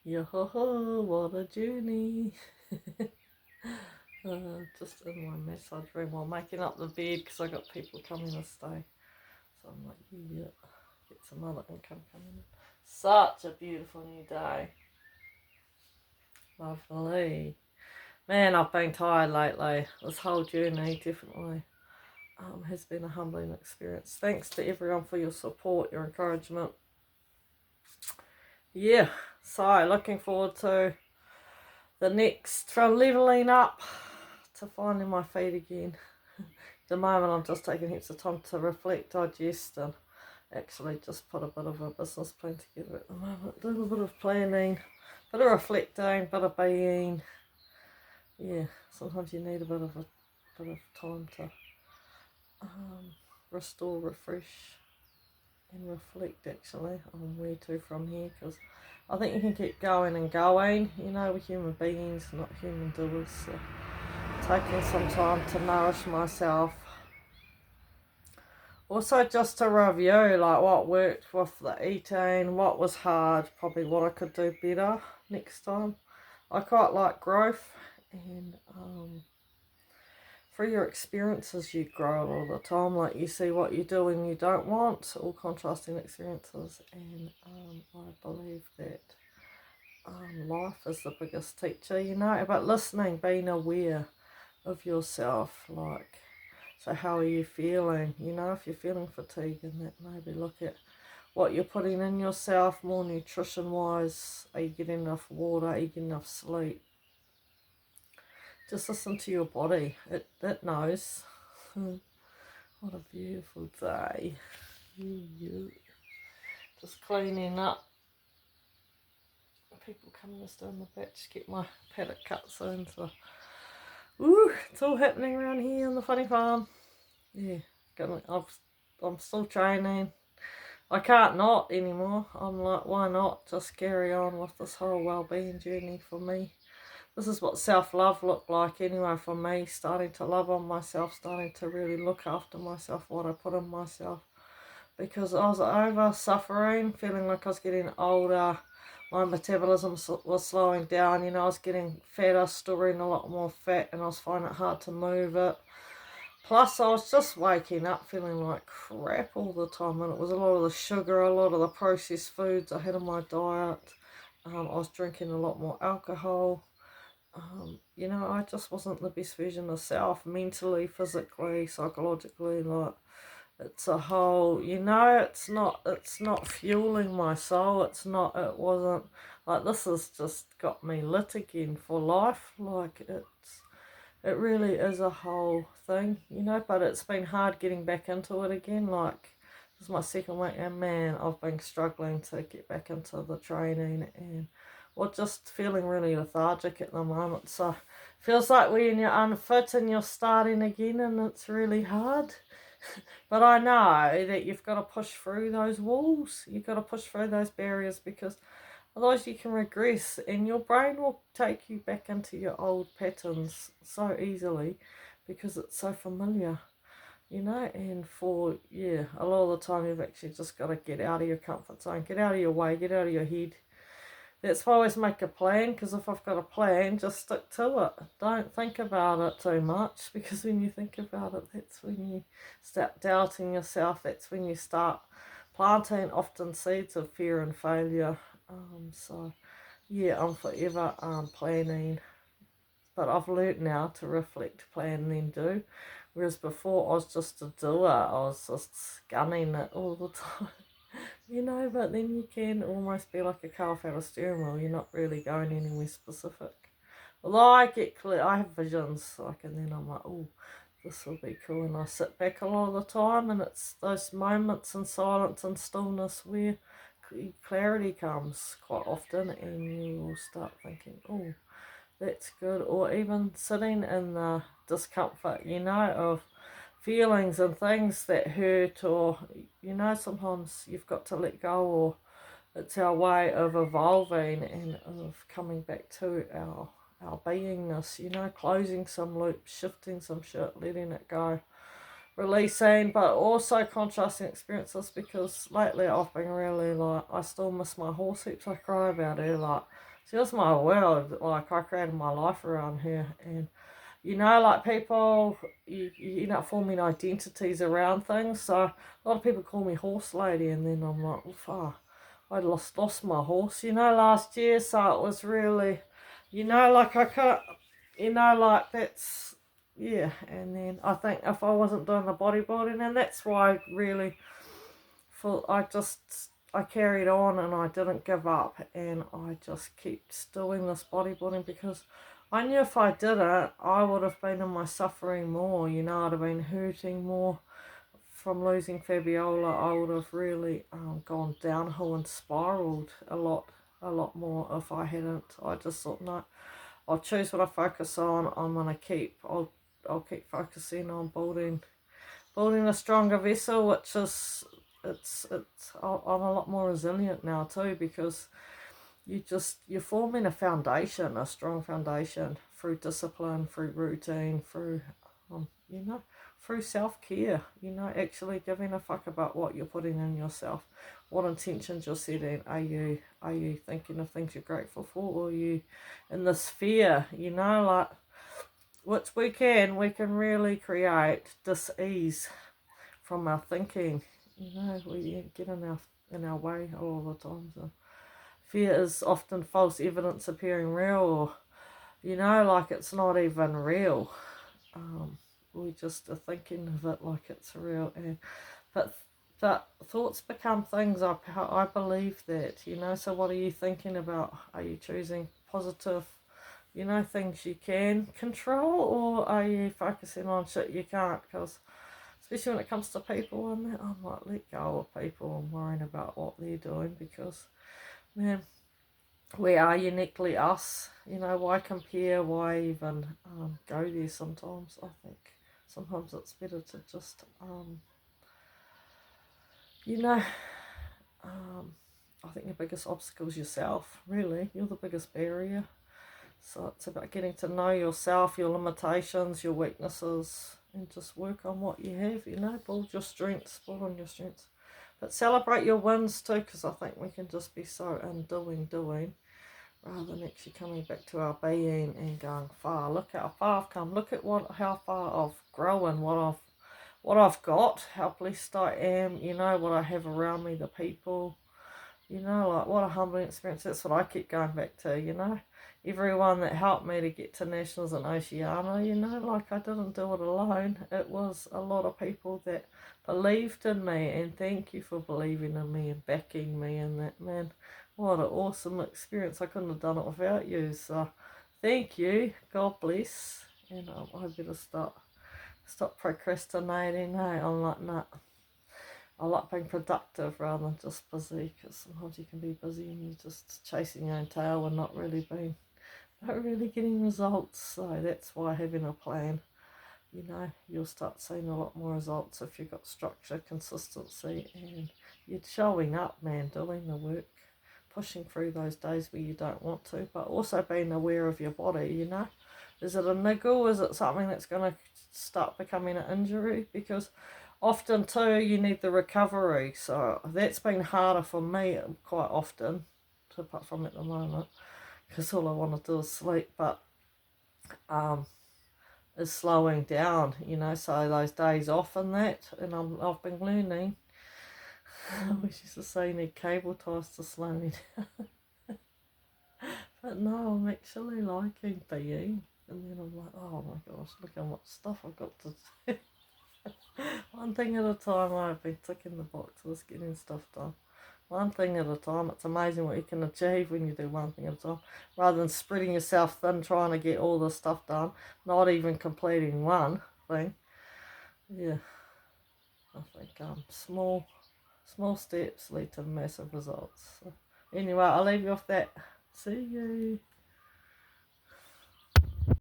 Yo-ho-ho, what a journey. Just in my massage room while making up the bed because I got people coming to stay. So I'm like, yeah, get some other income coming in. Such a beautiful new day. Lovely. Man, I've been tired lately. This whole journey definitely has been a humbling experience. Thanks to everyone for your support, your encouragement. Yeah, so looking forward to the next, from leveling up to finding my feet again. At the moment I'm just taking heaps of time to reflect, digest, and actually just put a bit of a business plan together at the moment. Doing a bit of planning, bit of reflecting, bit of being. Yeah, sometimes you need a bit of time to restore, refresh, and reflect actually on where to from here, because I think you can keep going and going. You know, we're human beings, not human doers. So taking some time to nourish myself. Also, just to review, like what worked with the eating, what was hard, probably what I could do better next time. I quite like growth, and through your experiences, you grow all the time. Like you see what you do and you don't want, all contrasting experiences, and I believe that life is the biggest teacher, you know, about listening, being aware of yourself, like, so how are you feeling? You know, if you're feeling fatigued, and that, maybe look at what you're putting in yourself, more nutrition wise. Are you getting enough water? Are you getting enough sleep? Just listen to your body. It knows. What a beautiful day. Just cleaning up. People coming to down the back to get my paddock cut soon. So, it's all happening around here on the funny farm. Yeah, I'm still training. I can't not anymore. I'm like, why not just carry on with this whole well-being journey for me? This is what self-love looked like anyway for me, starting to love on myself, starting to really look after myself, what I put in myself. Because I was over suffering, feeling like I was getting older, my metabolism was slowing down, you know, I was getting fatter, storing a lot more fat, and I was finding it hard to move it. Plus, I was just waking up feeling like crap all the time, and it was a lot of the sugar, a lot of the processed foods I had in my diet. I was drinking a lot more alcohol. You know, I just wasn't the best version of self, mentally, physically, psychologically. Like, it's a whole, you know, it's not fueling my soul. It wasn't, like, this has just got me lit again for life. Like, it really is a whole thing, you know, but it's been hard getting back into it again. Like, this is my second week, and man, I've been struggling to get back into the training, and just feeling really lethargic at the moment. So, feels like when you're unfit and you're starting again, and it's really hard. But I know that you've got to push through those walls. You've got to push through those barriers, because otherwise you can regress, and your brain will take you back into your old patterns so easily because it's so familiar, you know. And a lot of the time you've actually just got to get out of your comfort zone, get out of your way, get out of your head. That's why I always make a plan, because if I've got a plan, just stick to it. Don't think about it too much, because when you think about it, that's when you start doubting yourself. That's when you start planting often seeds of fear and failure. So, yeah, I'm forever planning. But I've learnt now to reflect, plan, then do. Whereas before I was just a doer. I was just gunning it all the time. You know, but then you can almost be like a car without a steering wheel. You're not really going anywhere specific. Although I get clear, I have visions, like, and then I'm like, oh, this will be cool. And I sit back a lot of the time, and it's those moments in silence and stillness where clarity comes quite often, and you will start thinking, oh, that's good. Or even sitting in the discomfort, you know, of feelings and things that hurt, or, you know, sometimes you've got to let go, or it's our way of evolving and of coming back to our beingness, you know, closing some loops, shifting some shit, letting it go. releasing, but also contrasting experiences, because lately I've been really like, I still miss my horse heaps. I cry about her, like, she was my world, like, I created my life around her, and you know, like, people, you end up forming identities around things, so a lot of people call me horse lady, and then I'm like, oh, fuck, I lost my horse, you know, last year, so it was really, you know, like, I can't, you know, like, that's, yeah, and then I think if I wasn't doing the bodybuilding, and that's why I really, I carried on and I didn't give up, and I just keep doing this bodybuilding, because I knew if I didn't, I would have been in my suffering more, you know, I'd have been hurting more from losing Fabiola. I would have really gone downhill and spiraled a lot more if I hadn't. I just thought, no, I'll choose what I focus on. I'll keep focusing on building a stronger vessel, which is I'm a lot more resilient now too, because you're forming a foundation, a strong foundation, through discipline, through routine, through you know, through self-care, you know, actually giving a fuck about what you're putting in yourself, what intentions you're setting. Are you thinking of things you're grateful for, or are you in this fear, you know, like, which we can really create dis-ease from our thinking. You know, we get in our way a lot of the times. Fear is often false evidence appearing real, or, you know, like, it's not even real. We just are thinking of it like it's real, but thoughts become things. I believe that, you know. So what are you thinking about? Are you choosing positive, you know, things you can control, or are you focusing on shit you can't? Because especially when it comes to people and that, I'm like, let go of people and worrying about what they're doing, because, man, we are uniquely us. You know, why compare? Why even go there sometimes? I think sometimes it's better to just, you know, I think the biggest obstacle is yourself, really. You're the biggest barrier. So it's about getting to know yourself, your limitations, your weaknesses, and just work on what you have, you know, build on your strengths. But celebrate your wins too, because I think we can just be so in doing, rather than actually coming back to our being and going, far, look how far I've come, look at how far I've grown, what I've got, how blessed I am, you know, what I have around me, the people, you know, like, what a humbling experience. That's what I keep going back to, you know. Everyone that helped me to get to Nationals in Oceania, you know, like, I didn't do it alone. It was a lot of people that believed in me, and thank you for believing in me and backing me in that, man. What an awesome experience. I couldn't have done it without you. So thank you. God bless. And I better stop procrastinating. Hey, I'm like, nah. I like being productive rather than just busy, because sometimes you can be busy and you're just chasing your own tail and not really getting results. So that's why having a plan, you know, you'll start seeing a lot more results if you've got structure, consistency, and you're showing up, man, doing the work, pushing through those days where you don't want to, but also being aware of your body, you know. Is it a niggle? Is it something that's going to start becoming an injury? Because often too, you need the recovery. So that's been harder for me quite often, apart from at the moment, because all I want to do is sleep. But is slowing down, you know. So those days off and that, and I've been learning. We used to say you need cable ties to slow me down. But no, I'm actually liking being. And then I'm like, oh my gosh, look how much stuff I've got to do. One thing at a time. I've been ticking the boxes, getting stuff done. One thing at a time. It's amazing what you can achieve when you do one thing at a time, rather than spreading yourself thin trying to get all this stuff done, not even completing one thing. Yeah, I think small steps lead to massive results. So anyway, I'll leave you off that. See you.